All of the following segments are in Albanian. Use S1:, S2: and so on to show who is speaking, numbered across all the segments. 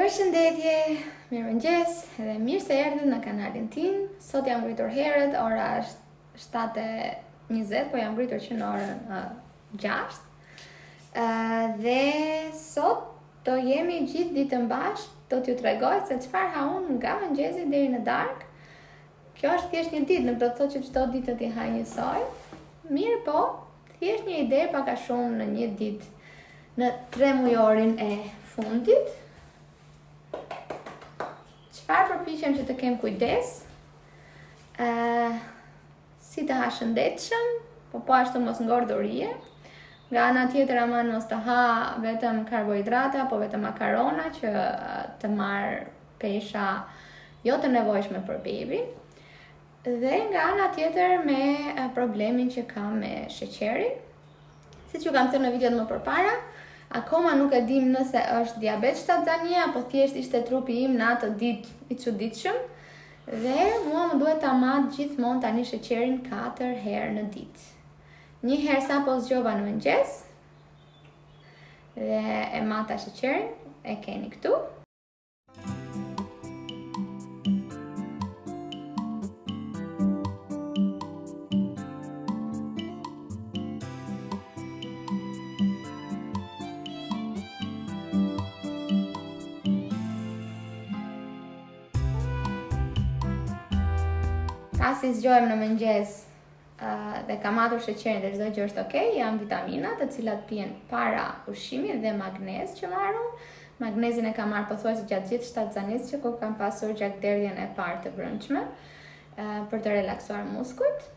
S1: Përshëndetje, mirëmëngjes dhe mirë se erdhët në kanalin tim. Sot jam ngritur herët, ora është 7:20, po jam ngritur që në orën 6. Dhe sot do jemi gjithë ditën bashkë, do t'ju tregoj se çfarë ha unë nga mëngjesi deri në darkë. Kjo është thjesht një ditë, nuk do të thotë që çdo ditë t'i haj njësoj. Mirë po, thjesht një ide pak a shumë në një ditë, në 3 mujorin e fundit. Çfarë përpiqem që të kem kujdes, si të ha shëndetshëm, po ashtu mos ngordurije. Nga ana tjetër aman mos të ha vetëm karbohidrata, po vetëm makarona që të marr pesha jo të nevojshme për bebin. Dhe nga ana tjetër me problemin që kam me sheqerin. Siç ju kam thënë në videon më përpara, akoma nuk e dim nëse është diabet shtatzania apo thjesht ishte trupi im në atë ditë i çuditshëm. Dhe mua më duhet ta mat gjithmonë tani sheqerin 4 herë në ditë. Një herë sapo zgjova në mëngjes dhe e mata sheqerin, e keni këtu. Pasi zgjohem në mëngjes dhe kam matur sheqerin dhe çdo gjë është okay, janë vitamina të cilat pihen para ushqimit dhe magnez që marr unë. Magnezin e kam marrë pothuajse gjatë gjithë shtatzanisë që kam pasur gjakderdhjen e parë të brëndshme për të relaksuar muskujt.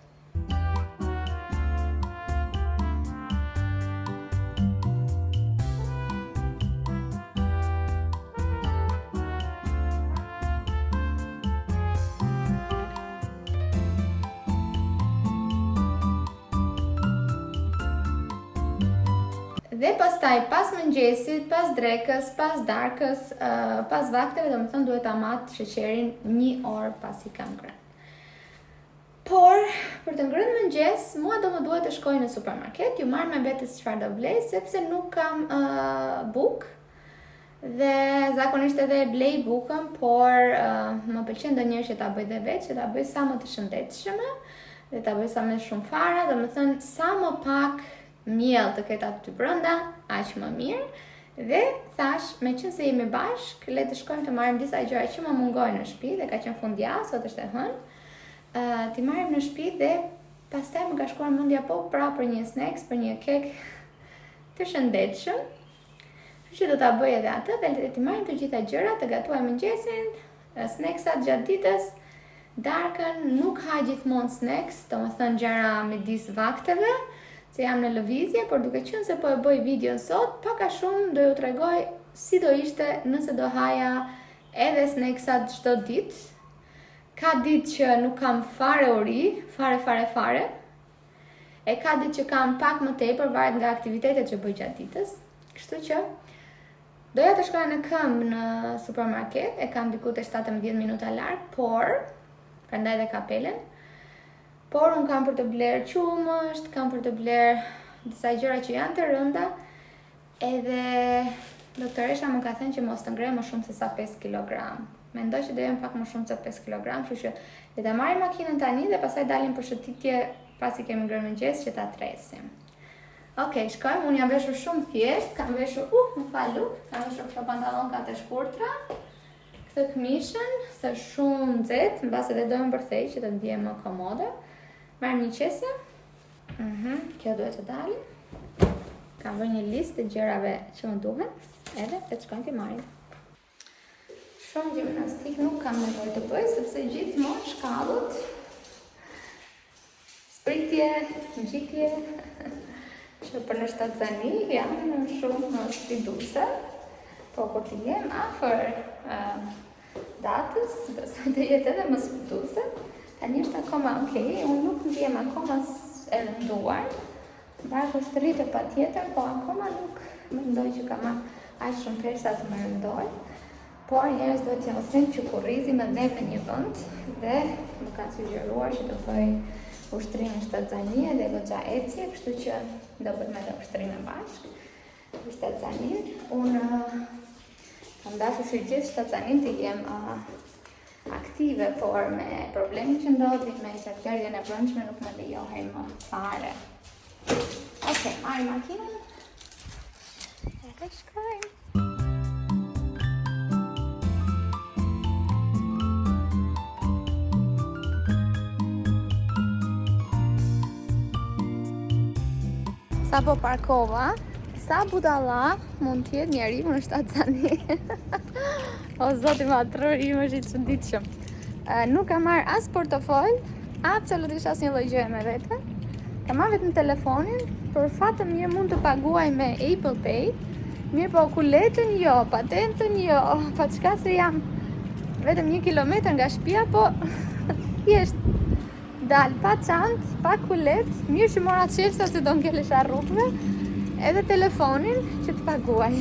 S1: Dhe pastaj, pas mëngjesit, pas drekës, pas darkës, pas vakteve, domethënë duhet ta mat sheqerin 1 orë pasi kam ngrënë. Por, për të ngrënë mëngjes, mua do më duhet të shkoj në supermarket, ju marr me vetes çfarë do blej, sepse nuk kam bukë. Dhe zakonisht edhe blej bukën, por më pëlqen ndonjëherë që ta bëj dhe vetë, që ta bëj sa më të shëndetshme, dhe ta bëj sa më shumë fara, domethënë sa më pak miell të ketë aty brenda, aq më mirë. Dhe thash, meqense jemi bashkë, le të shkojmë të marrim disa gjëra që më mungojnë në shtëpi dhe ka qenë fundjavë, sot është e hënë. Ti marrim në shtëpi dhe pastaj më ka shkuar mendja për një snacks, për një kek të shëndetshëm. Kështu që do ta bëj edhe atë dhe ti marrim të gjitha gjërat, të gatuaj mëngjesin, snacksat gjatë ditës. Darkën nuk ha gjithmonë snacks, domethënë gjëra midis vakteve, se jam në lëvizje, por duke qenë se po e bëj videon sot, pak a shumë do ju tregoj si do ishte nëse do haja edhe snacksat çdo ditë. Ka ditë që nuk kam fare uri, fare. E ka ditë që kam pak më tepër, varet nga aktivitetet që bëj gjatë ditës. Kështu që doja të shkoja në këmbë në supermarket, e kam diku te 17 minuta larg, por prandaj dhe kapelen. Por unë kam për të bler qumësht, kam për të bler disa gjëra që janë të rënda, edhe doktoresha më ka thënë që mos të ngrej më shumë se sa 5 kg. Mendoj që do jem pak më shumë se 5 kg, kështu që le ta marrim makinën tani dhe pastaj dalim për shëtitje pasi kemi ngrënë mëngjes që ta tresim. Okej, shkojmë, unë jam veshur shumë thjesht, kam veshur, kam veshur këto pantallonka të shkurtra, këtë këmishën, se shumë nxehtë, mbas edhe do e mbërthej që të ndihem më komode. Marrim një qese, kjo duhet të dalë. Kam vënë një listë të gjërave që më duhen, edhe të shkojmë të marrim. Shumë gjimnastik nuk kam nevojë të bëj, sepse gjithmonë shkallët, spritje, ngjitje, që për në shtatzani janë shumë sfiduese, po kur të jem afër datës, besoj të jetë edhe më sfiduese. Tani është akoma okay, unë nuk ndihem akoma e rënduar. Barku është rritë patjetër, po akoma nuk mendoj që kam aq shumë pesa të më rëndoj. Por njerëz duhet t'ja ushtrojnë që kurrizi me dhënë në një vend dhe më kanë sugjeruar që të bëj ushtrimin shtatzanie dhe goxha ecje, kështu që do bëjmë edhe ushtrimin bashkë. Shtatzanie. Unë Kam dashur që gjithë shtatsanin të jem aktive, por me problemin që ndodhi me qatëllarjen e brendshme nuk më lejohej më fare. Okej, marr makinën. Edhe shkojmë. Sa po parkova, sa budalla mund t'jetë njeriu në shtatzani. O zoti matror, i më është i çuditshëm. Nuk kam marrë as portofol, absolutisht asnjë lloj gjëje me vete. Kam marrë vetëm telefonin, për fat të mirë mund të paguaj me Apple Pay. Mirë po kuletën jo, patentën jo, pa çka se jam vetëm 1 kilometër nga shtëpia, po thjesht dal pa çantë, pa kulet, mirë që mora çelsa se do ngelesha rrugëve, edhe telefonin që të paguaj.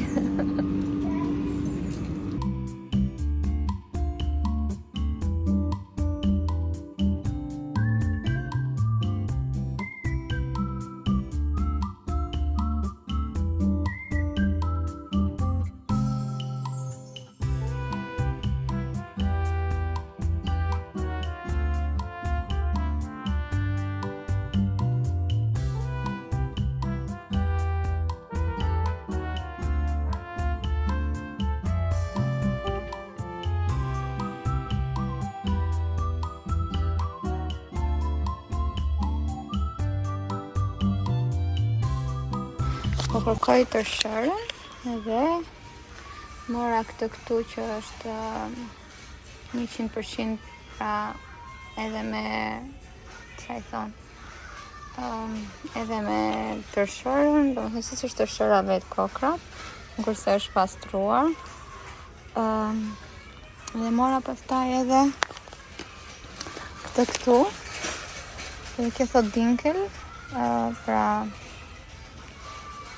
S1: Po kërkoj të shërën edhe mora këtë këtu që është 100% pra edhe me çfarë i thon, edhe me tërshërën, domethënë siç është tërshëra vetë kokra, kurse është pastruar. Dhe mora pastaj edhe këtë këtu, dhe kjo thot dinkel, pra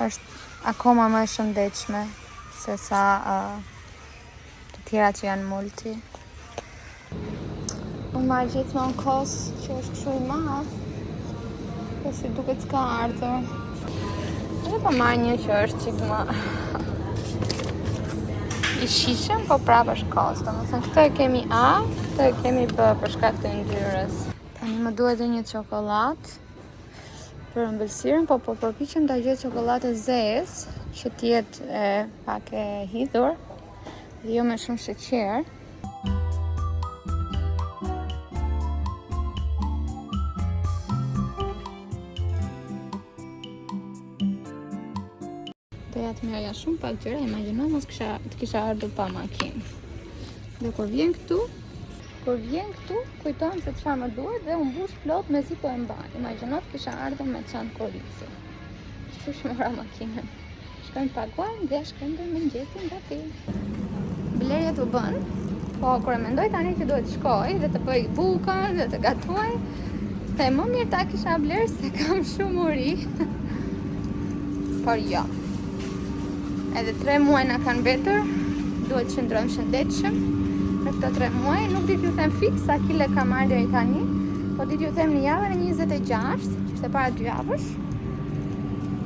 S1: është akoma më e shëndetshme se sa të tjera që janë multi. Unë marrë gjithmonë kos që është kështu i madh, po si duket s'ka ardhur. Edhe po marrë një që është qik më i shishëm, po prapë është kos. Domethënë këtë e kemi A, këtë e kemi B për shkak të ngjyrës. Tani më duhet edhe një çokoladë për ëmbëlsirën, po përpiqem ta gjej çokoladë zezë që të jetë pak e hidhur dhe jo me shumë sheqer. Doja të merrja shumë pak gjëra, imagjino mos të kisha ardhur pa makinë. Dhe kur vjen këtu, kujtohem se çfarë më duhet dhe u mbush plot mezi po e mbaj. Imagjino të kisha ardhur me çantë korici. Kështu që mora makinën. Shkojmë paguajmë dhe shkojmë dhe mëngjesin gati. Blerjet u bën, po kur e mendoj tani që duhet shkoj dhe të bëj bukën dhe të gatuaj, the më mirë ta kisha bler se kam shumë uri. Por jo. Edhe 3 muaj na kanë mbetur, duhet të qëndrojmë shëndetshëm. Në këto 3 muaj, nuk di t'ju them fix sa kile kam marrë deri tani, po di t'ju them në javën e 26, që ishte para 2 javësh,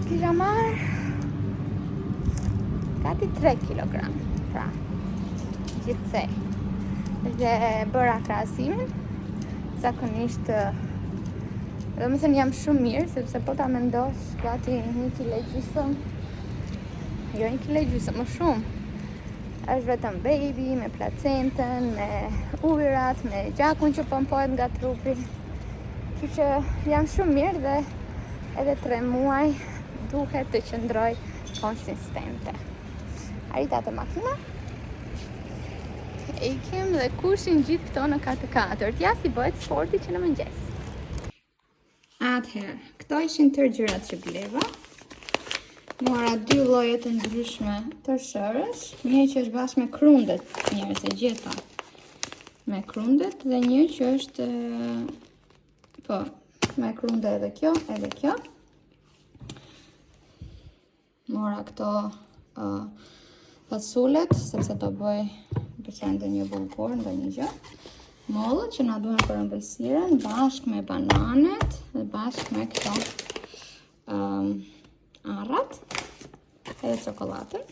S1: kisha marrë gati 3 kg, pra, gjithsej. Dhe bëra krahasimin, zakonisht, domethënë jam shumë mirë, sepse po ta mendosh gati 1 kg gjysmë, jo 1 kg gjysmë, më shumë. Është vetëm baby, me placentën, me ujrat, me gjakun që pompohet nga trupi. Kështu që jam shumë mirë dhe edhe 3 muaj duhet të qëndroj konsistente. Arrita te makina. Ikem dhe kushin gjithë këto në 4x4. Ja si bëhet sporti që në mëngjes. Atëherë, këto ishin tërë gjërat që bleva. Mora 2 lloje të ndryshme të shërësh, një që është bashkë me krundet, njerëz e gjeta me krundet dhe një që është po me krunde edhe kjo, edhe kjo. Mora këto fasulet sepse do bëj përsa ndonjë bulgur, ndonjë gjë. Mollët që na duhen për ëmbëlsirën bashkë me bananet dhe bashkë me këto arrat edhe çokoladën.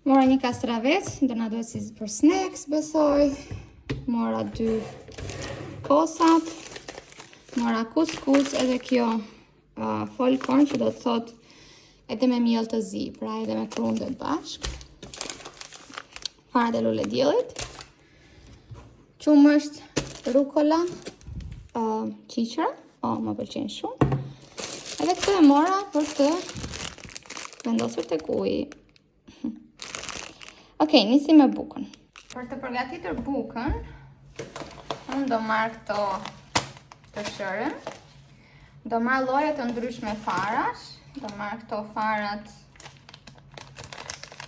S1: Mora një kastravec, do na duhet si për snacks, besoj. Mora 2 kosat. Mora kuskus, edhe kjo folkorn që do të thot edhe me miell të zi, pra edhe me krundet bashk. Fara e lule diellit. Qumësht, rukola, qiqra, më pëlqen shumë. Edhe këtë e mora për të vendosur tek uji. Okej, nisim me bukën. Për të përgatitur bukën, unë do marr këto të shërën. Do marr lloje të ndryshme farash. Do marr këto farat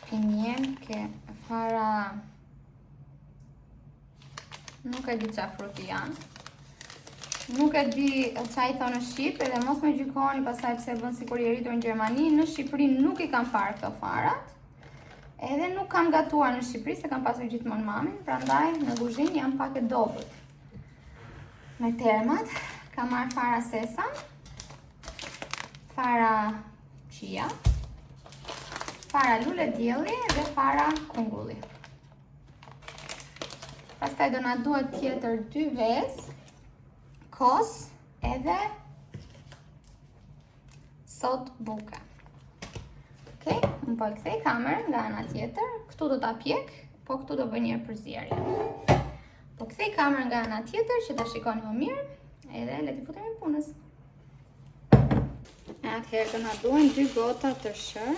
S1: pinjem, ke fara nuk e di çfarë fruti janë. Nuk e di çfarë i thonë në Shqip, edhe mos më gjykoni pastaj pse bën sikur i rritur në Gjermani. Në Shqipëri nuk i kam parë këto farat. Edhe nuk kam gatuar në Shqipëri, se kam pasur gjithmonë mamin, prandaj në kuzhinë jam pak e dobët. Me termat, kam marrë fara sesa, fara chia, fara lule dielli dhe fara kungulli. Pastaj do na duhet tjetër 2 vezë, kos edhe sot buke. Okej, unë po e kthej kamerën nga ana tjetër. Këtu do ta pjek, po këtu do bëj një përzierje. Po kthej kamerën nga ana tjetër që ta shikoni më mirë, edhe le të futemi punës. Atëherë do na duhen 2 gota të shër.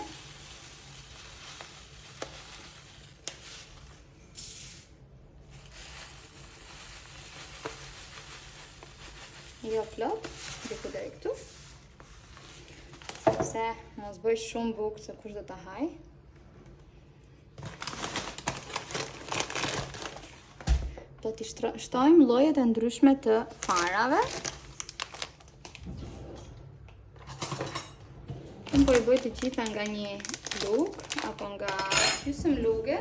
S1: Jo plot, diku deri këtu. Sepse mos bëj shumë bukë se kush do ta haj. Do t'i shtojmë llojet e ndryshme të farave. Unë po i bëj të gjitha nga një lugë, apo nga gjysmë luge.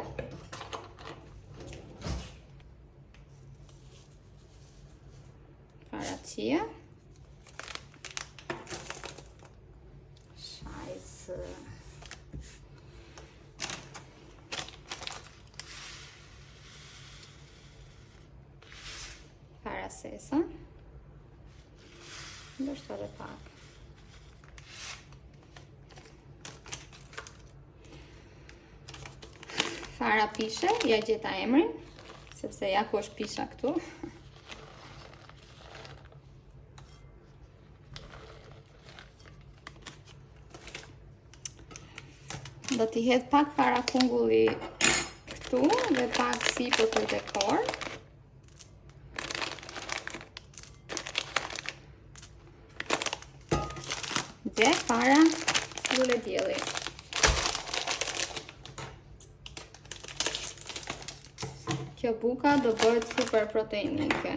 S1: Fara chia. Scheiße. Fara sesa. Ndërsa dhe pak. Fara pishe, ja gjeta emrin, sepse ja ku është pisha këtu. Do t'i hedh pak fara kungulli këtu dhe pak sipo për dekor. Dhe fara lule dielli. Kjo buka do bëhet super proteinike.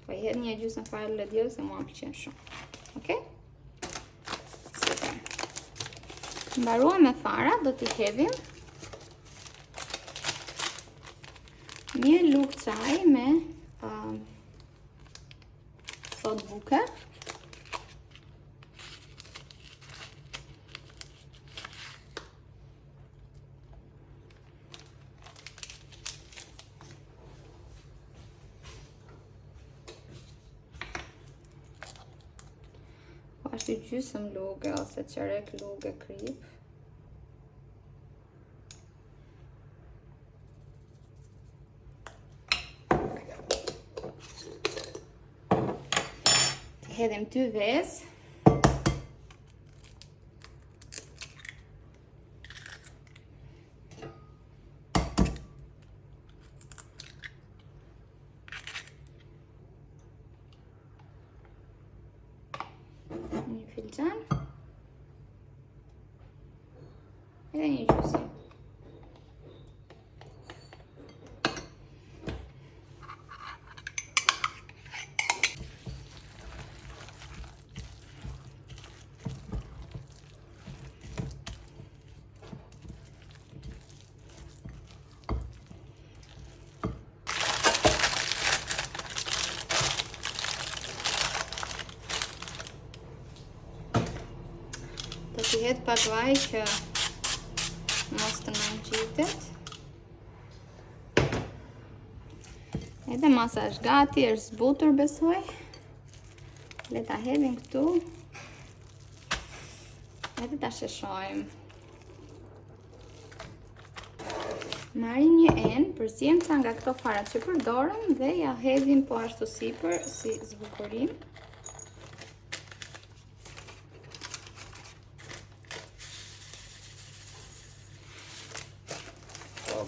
S1: Po i hedh një gjysmë fare lule dielli se mua më pëlqen shumë. Okej? Super. Mbaruam me fara, do t'i hedhim një lugë çaj me sot buke. Ashtu gjysmë lugë ose çerek lugë krip. Të hedhim 2 vezë. Një filxan. Edhe një gjysmë. jetë pak vaj që mos të nëngjitet. Edhe masa është gati, është zbutur besoj. Le ta hedhim këtu. Edhe ta sheshojmë. Marrim një enë, përziejmë ca nga këto farat që përdorëm dhe ja hedhim po ashtu sipër si zbukurim.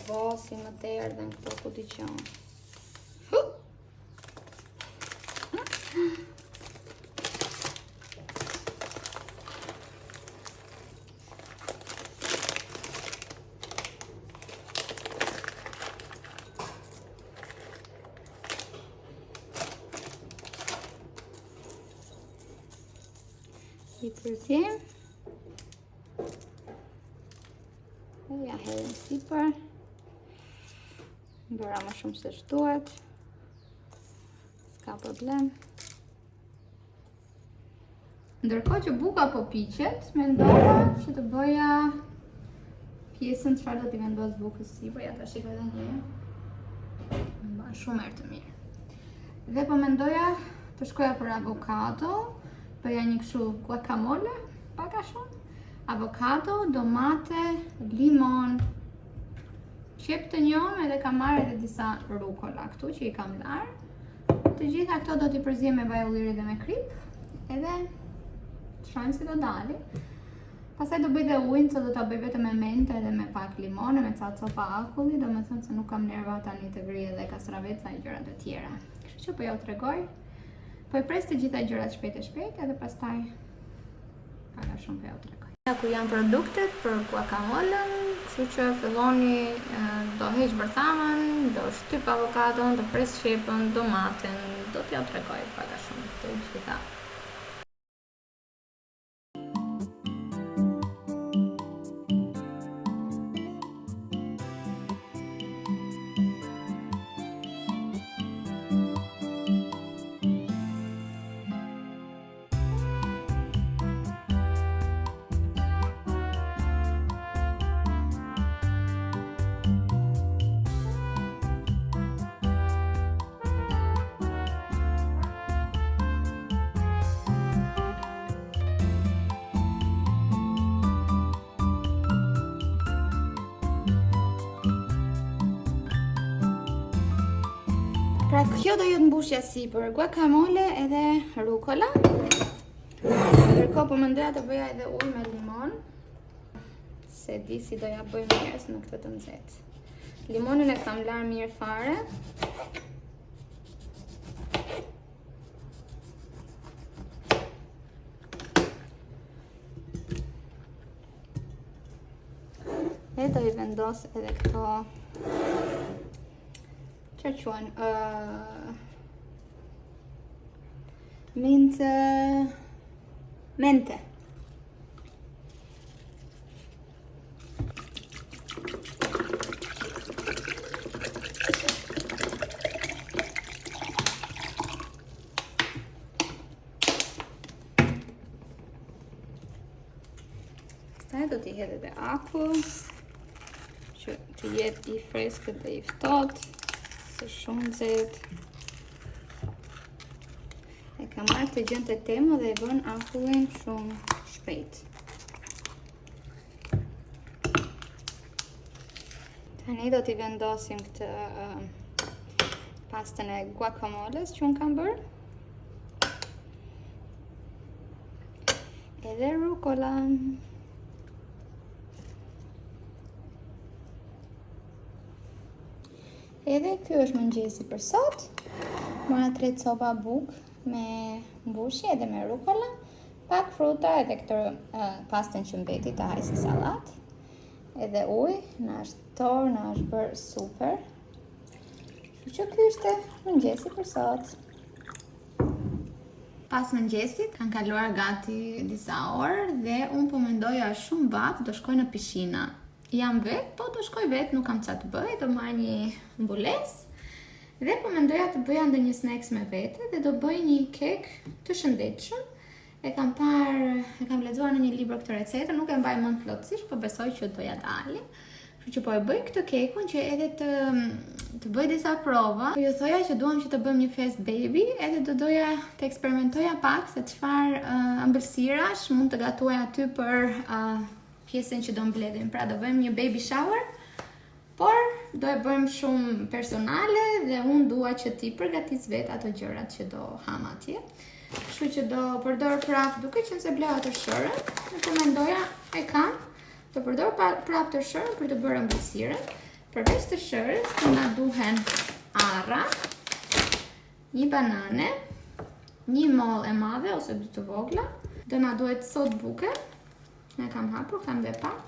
S1: Po, si më të erdhen këto ku t'i qonë. I përziejmë. Dhe ja hedhim sipër. Bëra më shumë se shtuat. S'ka problem. Ndërkohë që buka po piqet, mendova që të bëja pjesën çfarë do t'i vendos bukës sipër, ja ta shikoj edhe një herë. Mban shumë erë të mirë. Dhe po mendoja të shkoja për avokado, bëja një kështu guacamole, pak a shumë. Avokado, domate, limon, qep të njom edhe kam marrë edhe disa rukola këtu që i kam larë. Të gjitha këto do t'i përzijem me vaj ulliri dhe me krip. Edhe shojmë si do dali. Pastaj do bëj dhe ujnë që do t'a bëj vetëm me mente edhe me pak limone, me ca copa akulli. Do me thënë se nuk kam nerva tani të vrij edhe kastraveca e gjërat të tjera. Kështu që po ja u tregoj. Po i pres të gjitha gjërat shpejt edhe pastaj pak a shumë po ja u tregoj. Ku janë produktet për guacamolën, kështu që filloni do heq bërthamën, do shtyp avokadon, do pres qepën, domaten, do t'ja tregoj pak a shumë të gjitha. Pra kjo do jetë mbushja si për guacamole edhe rukola. Ndërkohë po mendoja të bëja edhe ujë me limon. Se di si do ja bëj mirës në këtë të nxehtë. Limonin e kam larë mirë fare. E do i vendos edhe këto që quhen mente. Pastaj do t'i hedh edhe akull që të jetë i freskët dhe i ftohtë. Shumë nxehtë. E kam marrë të gjën të temë dhe e bën akullin shumë shpejt. Tani do t'i vendosim këtë pastën e guacamoles që unë kam bërë. Edhe rukola. Edhe ky është mëngjesi për sot. Mora 3 copa bukë me mbushje edhe me rukola, pak fruta edhe këtë pastën që mbeti ta haj si sallatë. Edhe ujë, na është torë, na është bërë super. Kështu që ky ishte mëngjesi për sot. Pas mëngjesit kanë kaluar gati disa orë dhe unë po mendoja shumë bab do shkoj në pishina. Jam vetë, po do shkoj vetë, nuk kam çfarë të bëj, do marr një mbulesë dhe po mendoja të bëja ndonjë snacks me vete dhe do bëj një kek të shëndetshëm E kam lexuar në një libër këtë recetë, nuk e mbaj mend plotësisht, por besoj që do ja dalë. Kështu që po e bëj këtë kekun që edhe të bëj disa prova. Ju thoja që duam që të bëjmë një fest baby, edhe do doja të eksperimentoja pak se çfarë ëmbëlsirash mund të gatuaj aty për pjesën që do mbledhim. Pra do bëjmë një baby shower, por do e bëjmë shumë personale dhe unë dua që ti përgatis vetë ato gjërat që do ham atje. Kështu që do përdor prap, duke qenë se bleva të shërën, në mendoja e kam, do përdor prap të shërën për të bërë ëmbëlsirën. Përveç të shërës, të na duhen arra, një banane, një mollë e madhe ose 2 të vogla, do na duhet sot buke, ne kam hapur, kam dhe pak,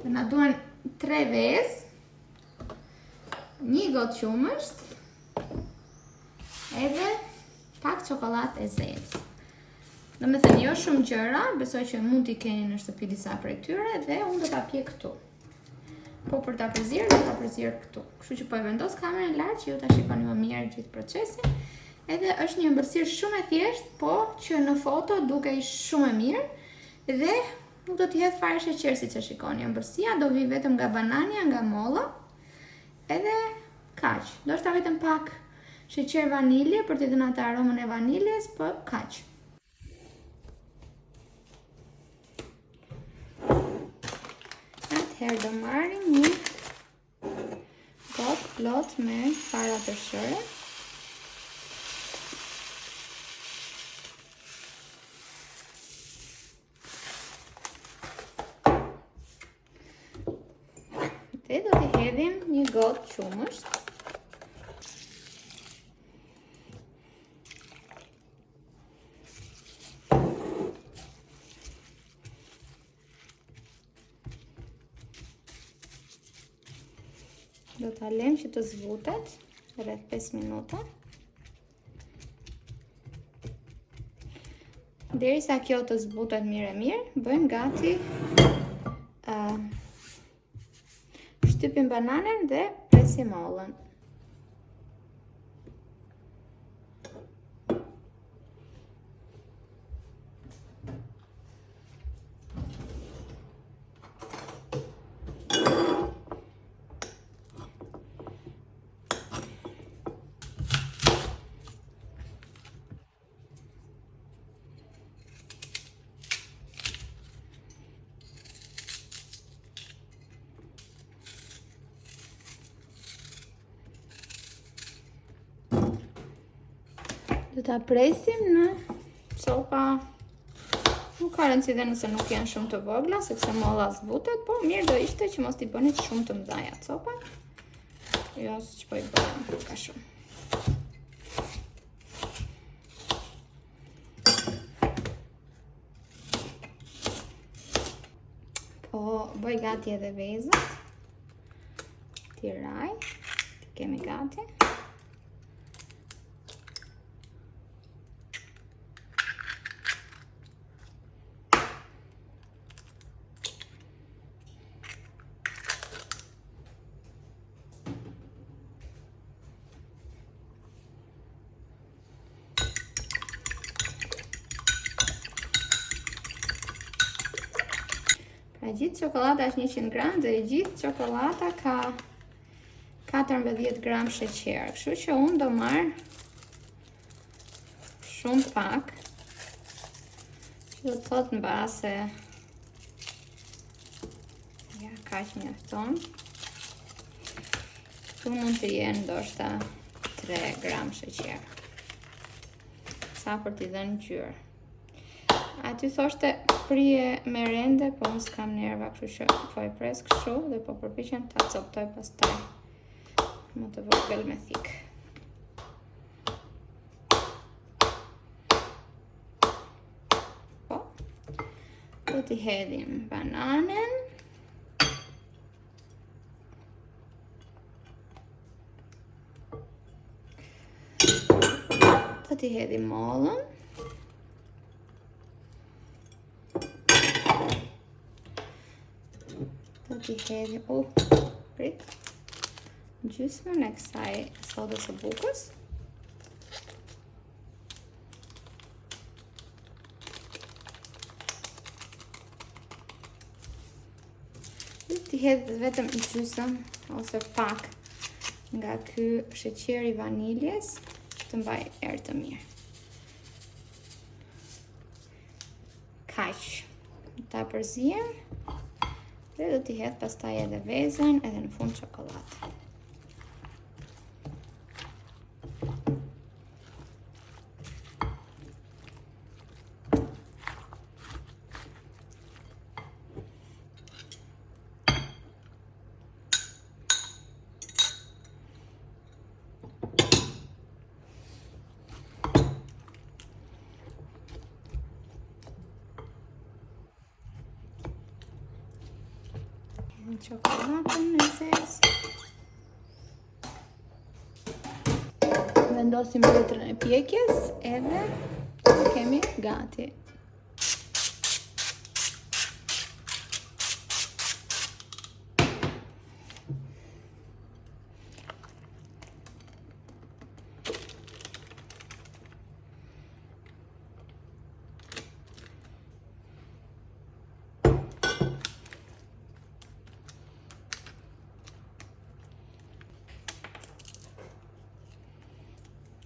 S1: do na duhen 3 vezë, një gotë qumësht, edhe pak çokoladë e zezë. Do me thënë jo shumë gjëra, besoj që mund t'i keni në shtëpi disa prej tyre dhe unë do t'a pje këtu. Po për t'a përzirë, do t'a përzirë këtu. Kështu që po e vendos kamerën lart që ju t'a shikoni më mirë gjithë procesin. Edhe është një ëmbëlsirë shumë e thjeshtë, po që në foto dukej shumë e mirë dhe nuk do t'i hedh fare sheqer siç e shikoni. Ëmbëlsia do vi vetëm nga banania, nga molla. Edhe kaq. Do shta vetëm pak sheqer vanilje për t'i dhënë atë aromën e vaniljes, po kaq. Atëherë do marrim një gotë plot me fara të shëre. Dhe do t'i hedhim një gotë qumësht. Do ta lëm që të zbutet rreth 5 minuta. Derisa kjo të zbutet mirë, bëjmë gati shtypim bananen dhe presim mollën. Do ta presim në copa, nuk ka rëndësi dhe nëse nuk janë shumë të vogla, sepse molla zbutet, po mirë do ishte që mos t'i bënit shumë të mëdhaja copa. Jo, që po i bëjmë ka shumë. Po bëj gati edhe vezët, tiraj, kemi gati. Gjithë çokolata është 100 gram dhe gjithë çokolata ka 14 gram sheqer. Kështu që unë do marr shumë pak, që do të thotë në base, ja, kaq mjafton. Këtu mund të jenë ndoshta 3 gram sheqer. Sa për t'i dhënë ngjyrë. Aty thoshte prije merende, po unë s'kam nerva, kështu që po e pres kështu dhe po përpiqem ta coptoj pastaj më të vogël me thik. Po, do t'i hedhim bananen. Do t'i hedhim mollën. Do t'i hedhim, prit, gjysmën e kësaj sodës së bukës. t'i hedh vetëm gjysmë ose pak nga ky sheqeri vaniljes që të mbaj erë të mirë. Kaq. Ta përzijem dhe do t'i hedh pastaj edhe vezën edhe në fund çokoladë. Çokoladën në zezë. Vendosim letrën e pjekjes edhe kemi gati.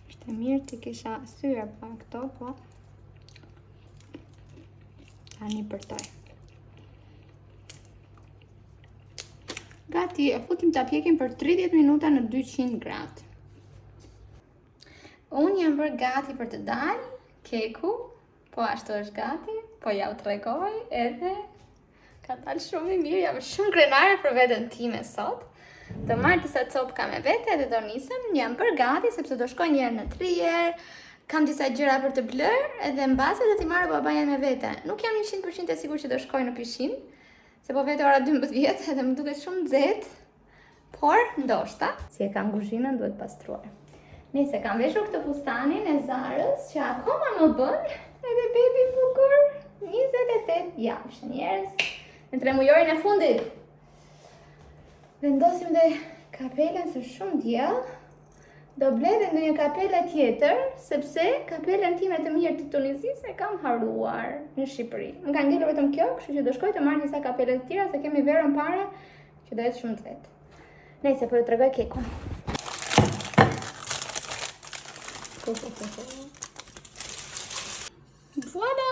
S1: Ishte mirë t'i kisha syrë pa këto, po tani përtoj. Gati, e futim t'a pjekim për 30 minuta në 200 gradë. Unë jam bërë gati për të dalë, keku, po ashtu është gati, po ja u tregoj edhe ka dalë shumë i mirë, jam shumë krenare për veten time sot. Do marr disa copka me vete dhe do nisem, jam bërë gati sepse do shkoj një herë në Trier, kam disa gjëra për të blër edhe mbase do t'i marrë babajen me vete. Nuk jam 100% e sigurt që do shkoj në pishinë, se po vete ora 12 edhe më duket shumë nxehtë, por ndoshta, si e kam kuzhinën duhet pastruar. Nëse kam veshur këtë fustanin e Zarës që akoma më bën edhe bebi bukur 28 javësh, njerëz, në 3 mujorin e fundit. Vendosim dhe kapelen se shumë diell. Do blej dhe ndonjë kapele tjetër, sepse kapelen time të mirë të Tunizisë e kam haruar në Shqipëri. Më ka ngelur vetëm kjo, kështu që do shkoj të marr disa kapele të tjera se kemi verën para që do jetë shumë nxehtë. Nëse po ju tregoj kekun. Voilà!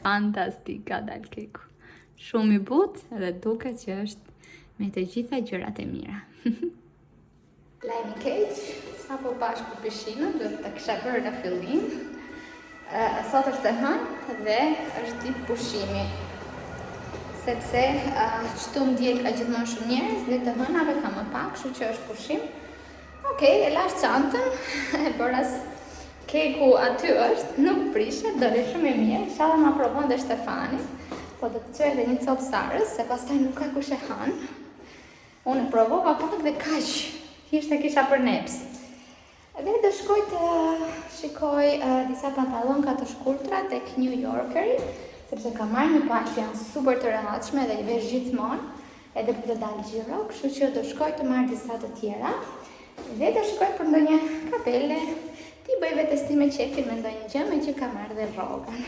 S1: Fantastik ka dalë keku. Shumë i butë edhe duket që është me të gjitha gjërat e mira. Lajmi keq, sa po bashkë për pishinën, duhet të kisha bërë në fillim. Sot është e hënë dhe është ditë pushimi. Sepse qëtu më djel ka gjithmonë shumë njerëz dhe të hënave ka më pak, kështu që është pushim. Okej, e lash çantën, e bëras keku aty është, nuk prishet, dole shumë e mirë, inshallah ma provon dhe Shtefani, po do të qoj edhe një copë Sarës, se pastaj nuk ka kush e hanë. Unë e provova pak dhe kaq, thjesht e kisha për neps. Dhe do shkoj të shikoj disa pantallonka të shkurtra tek New Yorkeri, sepse ka marrë një pak që janë super të rehatshme dhe i vesh gjithmonë, edhe për të dalë xhiro, kështu që do shkoj të marr disa të tjera, dhe do shkoj për ndonjë kapele. Ti bëj vetes time qefin me ndonjë gjë me që ka marrë dhe rrogën.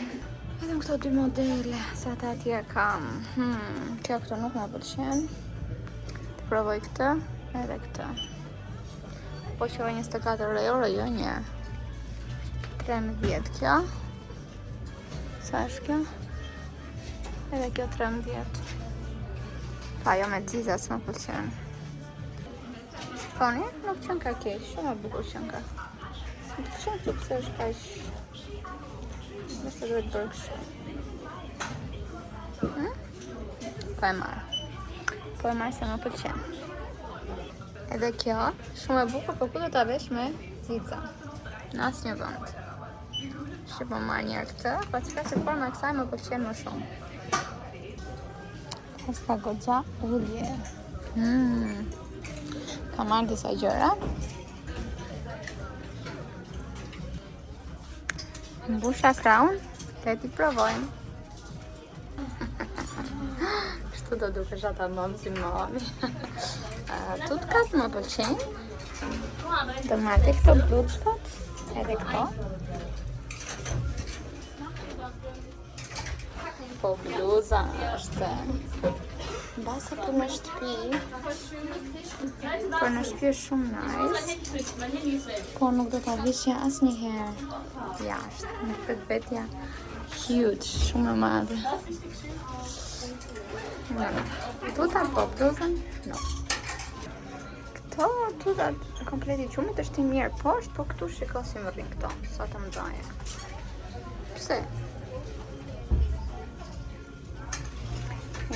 S1: Vetëm këto dy modele, sa ta tjerë kam. Kjo këto nuk më pëlqen. Të provoj këtë edhe këtë. Po qoj 24 euro, jo një 13 kjo. Sa është kjo? Edhe kjo 13. Pa jo me dziza s'më pëlqen. Shikoni, nuk qënë ka keq, shumë e bukur qënë ka. Të qënë të pëse është kaq. Nështë duhet bërë kështë. Po e marë se më pëlqen. Edhe kjo, shumë e bukur, po ku do t'a vesh me zica. Në asë një vënd. Shqy po marë njerë këtë, po që ka se forma e kësaj më pëlqen më shumë. Esta goxha ullje. Ka marrë disa gjëra. Mbusha kraun, le t'i provojmë. Kështu do dukesh ata mamë si mami. tutkat më pëlqejnë. Do marrë këto bluzkat, edhe këto. Po bluza është basa për në shtëpi. Për në shtëpi është shumë nice. Po nuk do ta vishja asnjëherë jashtë. Nuk këtë vetja huge, shumë e madhe. Tutat po bluzën? No. Këto tutat kompleti qumit është i mirë poshtë, po këtu shiko si më rrin këto, sa të mëdhaja. Pse?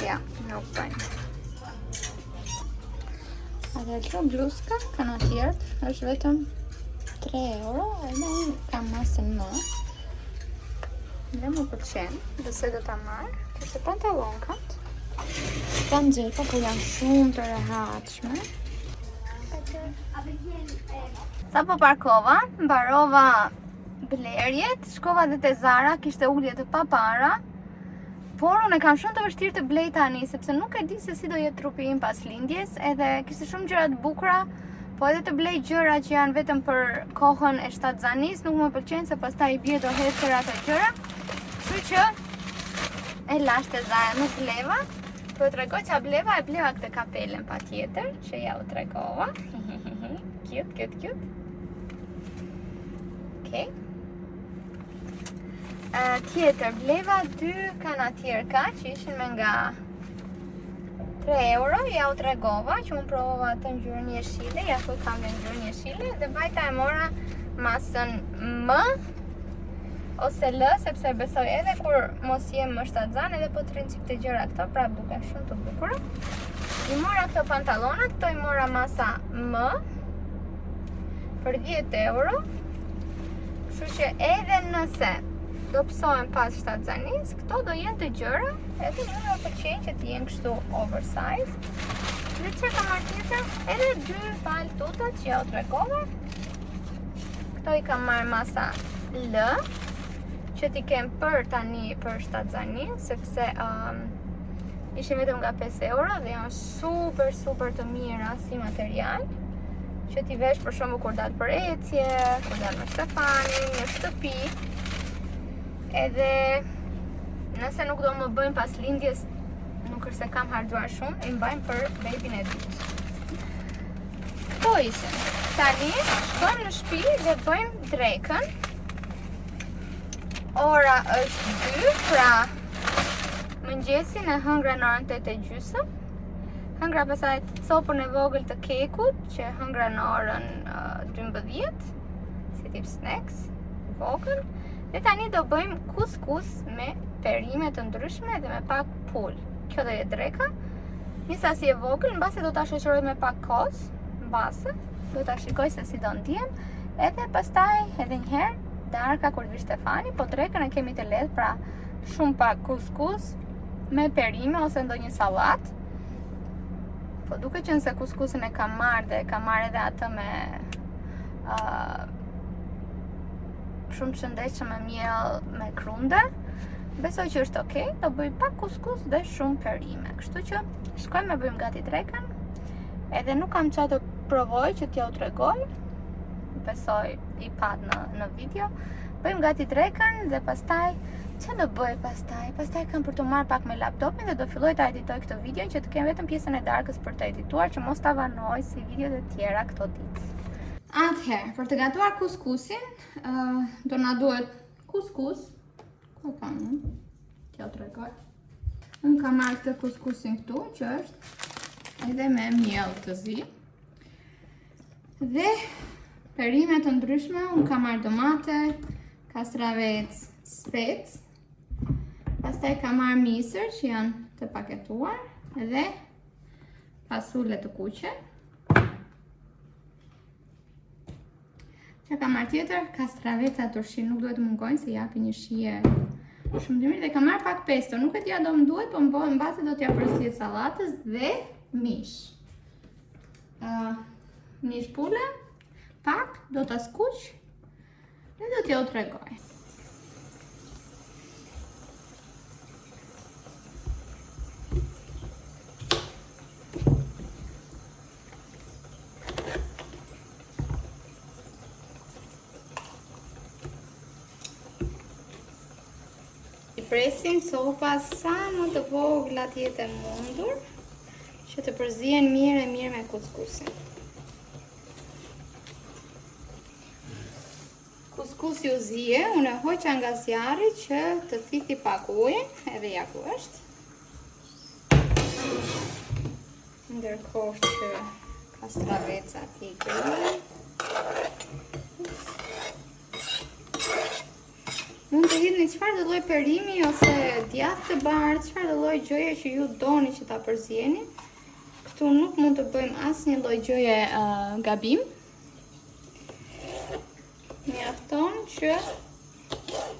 S1: Ja, nuk bëjnë. Edhe kjo bluzka, kanë atjert, është vetëm 3 euro, edhe unë kam masën më. Dhe më pëlqen, dhe do ta marrë, kështë pantalonkat. Kanë gjepa, po janë shumë të rehatshme. Sa po parkova, mbarova blerjet, shkova dhe te Zara, kishte ullje të papara. Por unë e kam shumë të vështirë të blej tani, sepse nuk e di se si do jetë trupi im pas lindjes, edhe kishte shumë gjëra të bukura, po edhe të blej gjëra që janë vetëm për kohën e shtatzanis, nuk më pëlqen se pastaj i bie do hetër ato gjëra. Kështu që e lash te Zara, nuk bleva. Po t'rregoj ç'a bleva, e bleva këtë kapelen patjetër, që ja u tregova. Cute. Okej. Tjetër, bleva 2 kanatierka që ishin me nga 3 euro, ja u tregova që unë provova të ngjyrën jeshile, ja ku kam në ngjyrën jeshile, dhe vajta e mora masën M ose L, sepse besoj edhe kur mos jem më shtatzan, edhe po të rinë qik të gjëra këto, pra duke shumë të bukura. I mora këto pantalonat, këto i mora masa M për 10 euro, kështu që edhe nëse do pësojnë pas shtatzanis, këto do jenë të gjëra, edhe një më pëlqen që të jenë kështu oversize. Dhe që ka marrë tjetër, edhe 2 palë tutat që ja u tregova. Këto i ka marrë masa L, që t'i kem për tani për shtatzanin, sepse ishin vetëm nga 5 euro dhe janë super të mira si material, që t'i vesh për shumë kur dalë për ecje, kur dalë me Stefanin, në shtëpi. Edhe nëse nuk do më bëjmë pas lindjes, nuk është se kam harxuar shumë, i mbajmë për babyn e dytë. Këto ishin. Tani shkojmë në shtëpi dhe bëjmë drekën. Ora është 2, pra mëngjesin e hëngra në orën 8:30. Hëngra pasaj copën e vogël të kekut, që hëngra në orën 12, si tip snacks, vogël. Dhe tani do bëjmë kuskus me perime të ndryshme dhe me pak pull. Kjo do jetë dreka. Një sasi e vogël, mbase do ta shoqëroj me pak kos, mbase do ta shikoj se si do ndihem, edhe pastaj edhe një herë darka kur vi Stefani, po drekën e kemi të lehtë, pra shumë pak kuskus me perime ose ndonjë sallat. Po duke qenë se kuskusin e kam marrë dhe kam marrë edhe atë me shumë shëndetshëm me miell me krunde, besoj që është okay, do bëj pak kuskus dhe shumë perime. Kështu që shkojmë e bëjmë gati drekën. Edhe nuk kam çfarë të provoj që t'ja u tregoj. Besoj i pat në video. Bëjmë gati drekën dhe pastaj ç'a do bëj pastaj? Pastaj kam për të marrë pak me laptopin dhe do filloj ta editoj këtë video që të kem vetëm pjesën e darkës për të edituar, që mos ta vanoj si videot e tjera këto ditë. Atëherë, për të gatuar kuskusin, do na duhet kuskus. Ku kam unë? T'ja u tregoj. Unë kam marrë këtë kuskusin këtu, që është edhe me miell të zi. Dhe perime të ndryshme, unë kam marrë domate, kastravec, spec. Pastaj kam marrë misër që janë të paketuar dhe fasule të kuqe. Që kam marrë tjetër, kastraveca turshi, nuk duhet të mungojnë se japi një shije shumë të mirë. Dhe kam marrë pak pesto, nuk e tja do më duhet, po më base do t'ja përzihet sallatës dhe mish. Mish pule, pak, do t'a skuq dhe do t'ja u tregoj. presim copa sa më të vogla të jetë e mundur që të përzihen mirë me kuskusin. Kuskusi u zije, unë e hoqa nga zjarri që të thithi pak ujë, edhe ja ku është. Ndërkohë që kastravecat i grillen. Mund të hidhni çfarë do lloj perimi ose djathë të bardhë, çfarë do lloj gjëje që ju doni që ta përzjeni. Këtu nuk mund të bëjmë asnjë lloj gjëje gabim. Mjafton që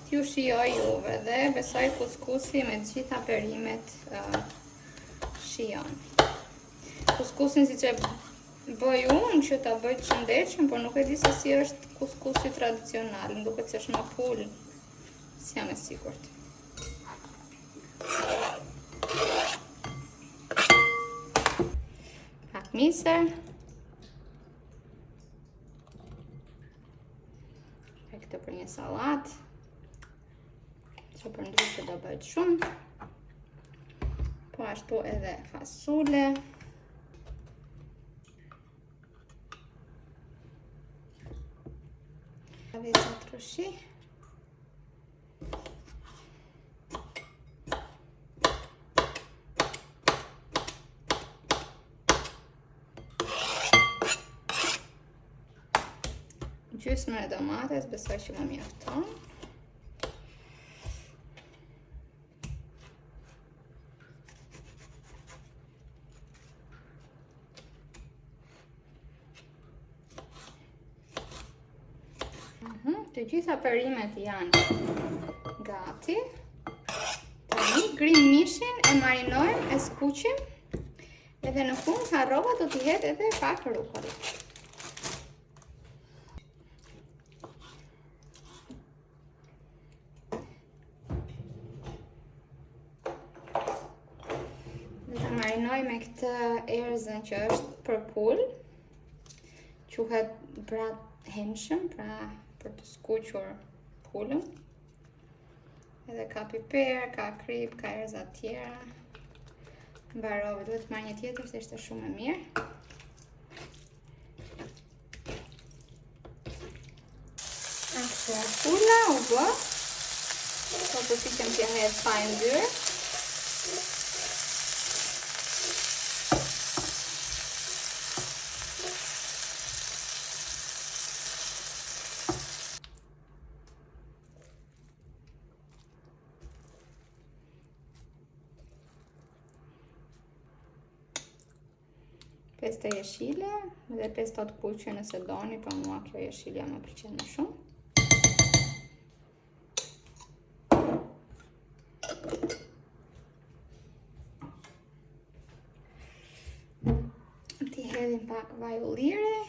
S1: t'ju shijoj juve dhe besoj kuskusi me të gjitha perimet shijon. Kuskusin si që bëj unë që ta bëj të shëndetshëm, por nuk e di se si është kuskusi tradicional, më duket se është më pull, si jam e sigurt. Pak misër. Këtë për një salat, që për ndryshe do bëhet shumë, po ashtu edhe fasule, kaveca troshi, gjysmën e domates, besoj që më mjafton. Të gjitha perimet janë gati. Tani grim mishin, e marinojmë, e skuqim, edhe në fund harrova do t'i hedh edhe pak rukolla. Marinoj me këtë erëzën që është për pull, quhet brat henshëm, pra për të skuqur pullën. Edhe ka piper, ka krip, ka erëza tjera. Mbarove, duhet të marrë një tjetër se ishte shumë e mirë. Ashtu pulla u bë. Po përpiqem t'ja hedh pa e ndyrë. Pesto jeshile dhe pesto të kuqe nëse doni, për mua kjo jeshilja më pëlqen më shumë. T'i hedhim pak vaj ulliri.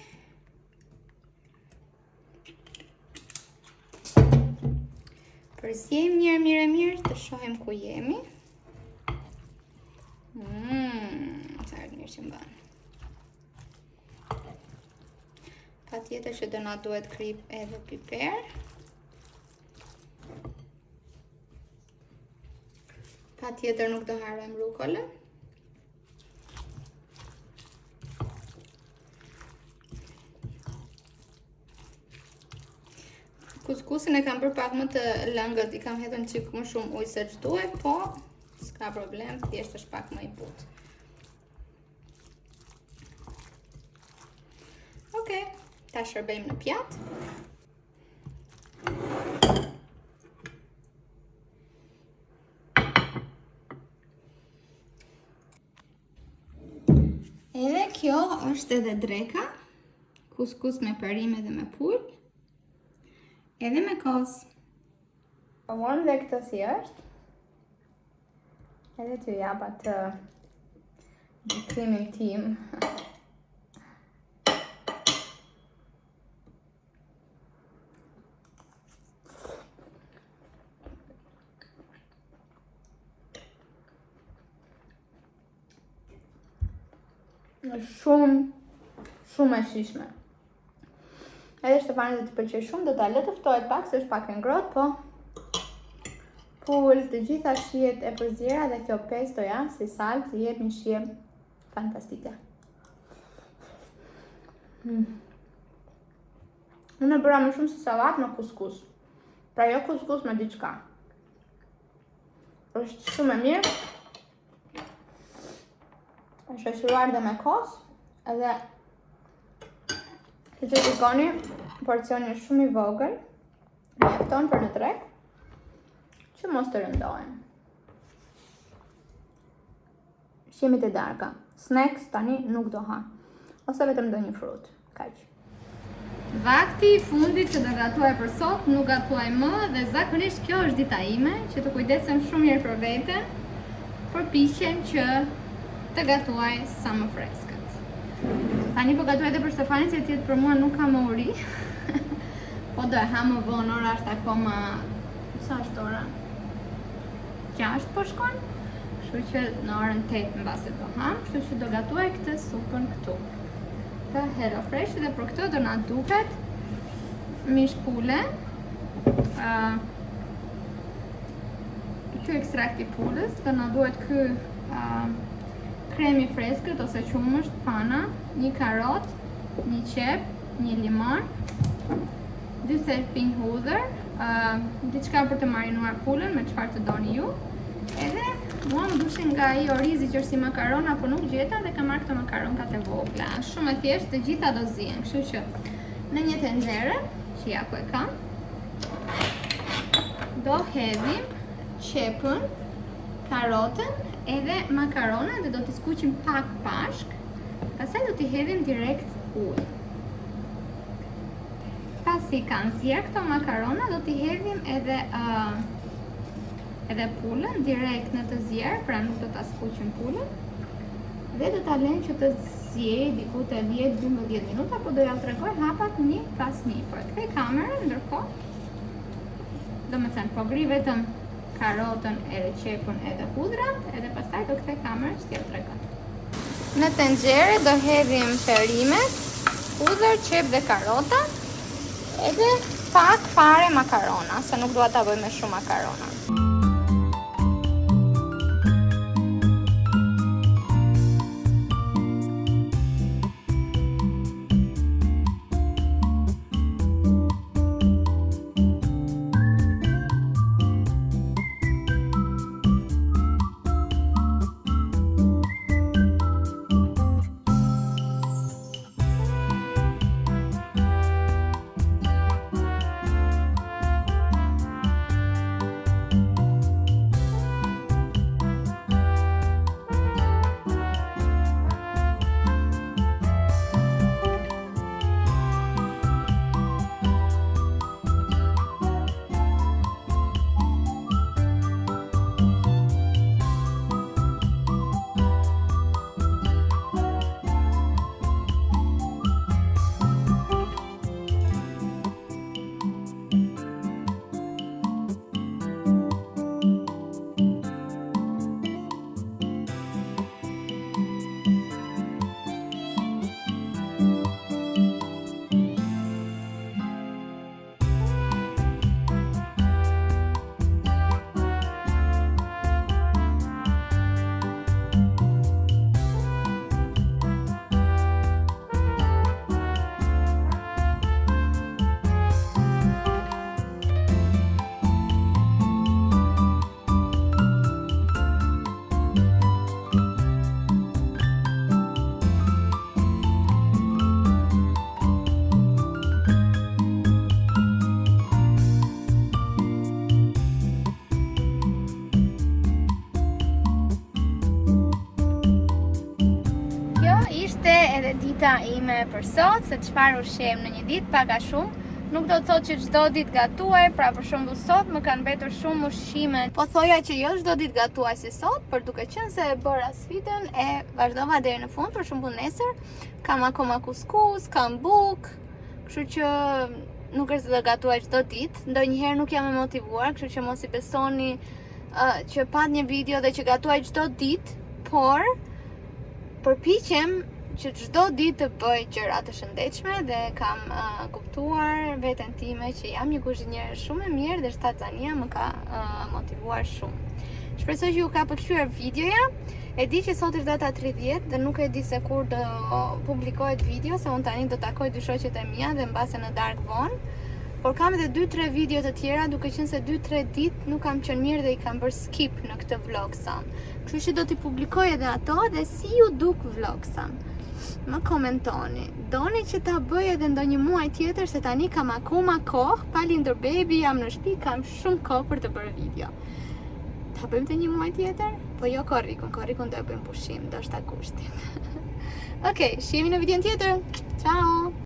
S1: Përzjejmë mirë të shohim ku jemi. Sa mirë që mban. Pa tjetër që do na duhet krip edhe piper. Pa tjetër nuk do harrojmë rukollën. Kuskusin e kam bërë pak më të lëngët, i kam hedhur çik më shumë ujë se ç'duhet, po s'ka problem, thjesht është pak më i butë. Okej. Ta shërbejmë në pjatë. Edhe kjo është edhe dreka, kuskus me perime dhe me pull, edhe me kos. Provon dhe këtë si është. Edhe t'ju jap atë gjykimin tim. Shumë e shishme. Edhe Shtefani do t'i pëlqej shumë, do ta lë të ftohet pak se është pak e ngrohtë, po pull të gjitha shijet e përzjera dhe kjo pestoja si salcë jep një shije fantastike. Unë e bëra më shumë si sallatë në kuskus. Pra jo kuskus me diçka. Është shumë e mirë. Është shoqëruar dhe me kos, edhe si që shikoni, porcioni është shumë i vogël, mjafton për në treg, që mos të rëndohen. Shimit e darka, snacks tani nuk do ha, ose vetëm do një frut, kaq. Vakti i fundit që do gatuaj për sot, nuk gatuaj më dhe zakonisht kjo është dita ime, që të kujdesem shumë mirë për veten, përpiqem që të gatuaj sa më freskët. Tani po gatuaj edhe për Stefanin, se tjetë për mua nuk ka më uri. Po do e ha më vonë, ora është akoma, sa është ora? 6 po shkon, kështu që në orën 8 mbase do ham, kështu që do gatuaj këtë supën këtu. Të HelloFresh dhe për këtë do na duhet mish pule, ky ekstrakt i pulës, do na duhet ky kremi freskët ose qumësht, pana, një karot, një qep, një limon, 2 thelping hudhër, diçka për të marinuar pulën me çfarë të doni ju. Edhe mua më dushin nga ai orizi që është si makarona, po nuk gjeta dhe kam marrë këto makaronkat e vogla. Shumë e thjeshtë, të gjitha do zihen, kështu që në një tenxhere, që ja ku e kam, do hedhim qepën, karotën edhe makaronën dhe do t'i skuqim pak pashk, pastaj do t'i hedhim direkt ujë. Pasi kanë zjerë këto makarona, do t'i hedhim edhe pulën direkt në të zjerë, pra nuk do t'a skuqim pulën, dhe do t'a lëmë që të zjejë diku të 10-12 minuta, po do ja tregoj hapat një pas një. Po e kthej kamerën ndërkohë, do më thënë, po gri vetëm karotën edhe qepën edhe hudrat, edhe pastaj do kthej kamerën që t'ja tregoj. Në tenxhere do hedhim perimet, hudhër, qep dhe karota, edhe pak fare makarona, se nuk dua ta bëj me shumë makarona. Edhe dita ime për sot, se çfarë ushqem në një ditë pak a shumë. Nuk do të thotë që çdo ditë gatuaj, pra për shembull sot më kanë mbetur shumë ushqime. Po thoja që jo çdo ditë gatuaj si sot, por duke qenë se e bëra sfidën e vazhdova deri në fund. Për shembull nesër kam akoma kuskus, kam buk, kështu që nuk është se do gatuaj çdo ditë. Ndonjëherë nuk jam e motivuar, kështu që mos i besoni që pat një video dhe që gatuaj çdo ditë, por përpiqem që çdo ditë të bëj gjëra të shëndetshme dhe kam kuptuar veten time që jam një kuzhinier shumë e mirë dhe Tanzania më ka motivuar shumë. Shpresoj që ju ka pëlqyer videoja. E di që sot është data 30 dhe nuk e di se kur do publikohet video, se unë tani do takoj dy shoqet e mia dhe mbase në darkë vonë. Por kam edhe 2-3 video të tjera, duke qenë se 2-3 ditë nuk kam qenë mirë dhe i kam bërë skip në këtë vlog son. Kështu që do t'i publikoj edhe ato dhe si ju duk vlog son. Më komentoni. Doni që ta bëj edhe ndonjë muaj tjetër, se tani kam akoma kohë, pa lindur baby, jam në shtëpi, kam shumë kohë për të bërë video. Ta bëjmë të një muaj tjetër? Po jo korrikun do e bëjmë pushim, do shta kushtim. Okej, shihemi në videon tjetër. Ciao!